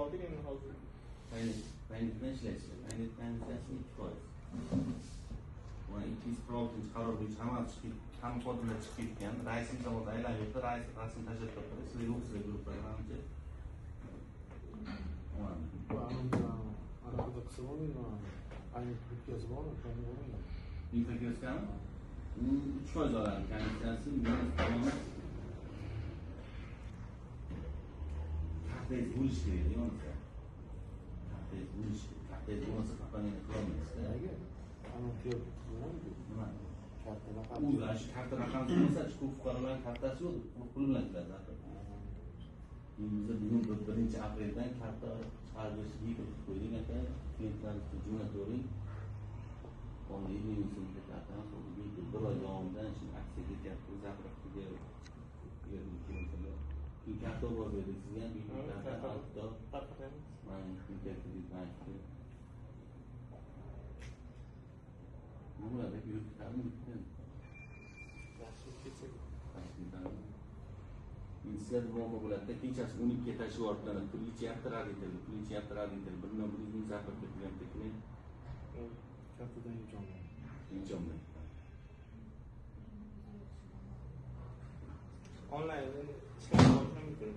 olib endi hozir. Paynet ishlatishdi. Paynet konditsiyasi 2%. Mana 206 qaror bo'yicha hamma xodimlar chiqib ketgan. Raisning zavodda aylanib yuribdi. Rais rasmini tashlab qo'ydi. Sizlar yo'qsizlar guruh programmachi. Ana qilsa bo'lmaydi. Ayni o'tkazib olib, qanday bo'lmaydi? Infokioskami? 3% oladi. Konditsiyasi -. Kartangiz bo'lish kerak, yo'qsa. Kartangiz bo'lish kerak. Kartangiz bo'lmasa kompaniyani qilolmaysizda. Nega? Ana kelib Nima? karta raqam. U shu karta raqami bo'lmasa, shu fuqarolar kartasi yo'q, pul bilan qiladi. Bizda bugun 1-apreldan karta chiqarish yig'ib qo'ydik aka, klientlarni jo'natavering. Onda 20 ming so'mga kartani qo'ydik. Bir oy davomida shu aksiya ketyapti, zapravkaga kerak. Karta bor berdik sizga, karta olibdi. Mana Internet bankda. Nimalar yurib ketadi? Yaxshi ketsa. Sizlarda muammo bo'ladi-da, kechasi 12 ga tashlab yuboribdilar. Pulichyapti, rad etildi. Birdan bir zapravka qilyapti klient. Kartadan Imkonlar. Onlayn ishlashni mumkin.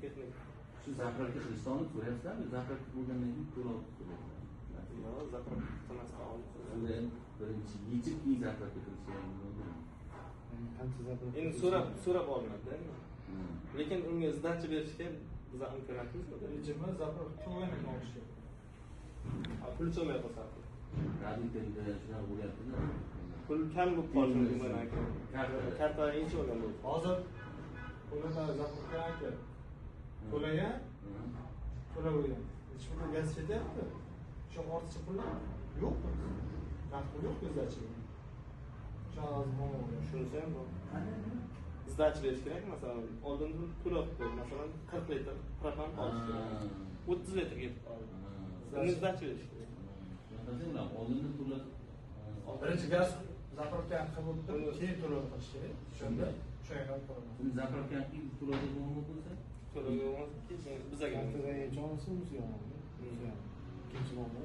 Texnik. Shu zapravka qilishni so'rayapsizlarmi? Zapravka bo'lgandan keyin to'lov so'rayapsizlar. Yo'q, zapravka qilmasdan olib. Birinchi yechib keyin zapravka qilish Endi so'rab olinadi. Lekin unga sdacha berishga biz imkoniyatimiz yo'q. Rejimi zapravka to'g'ri olish kerak. Pul so'may qolsa. Raditerda shunaqa bo'lyapti-da. Pul kam bo'lib qolishi mumkin mana aka. Karta inchi bo'lgan bo'ldi. Hozir qo'lida zapravka aka. To'lagan, to'lagan. Hech bir gaz ketyapti. Shu ortiqcha pullar yo'q. Narxi yo'q bizdachi. Shunisi ham bor. Sdacha berish kerak, masalan, oldindan to'lab qo'y, masalan, 40 litr propan olish kerak. 30 litr ketib qoldi. Buni sdacha berish kerak. Oldindan to'lab Birinchi gaz zapravkani qilib o'tib, keyin to'lov qilish kerak. Shunda shunga qarab qo'yaman. Buni zapravkani to'lovga bo'lmay qo'ysa, to'lovga bo'lmasa, bizga Kartadan jonsiz yo'q. Ikkinchi muammo.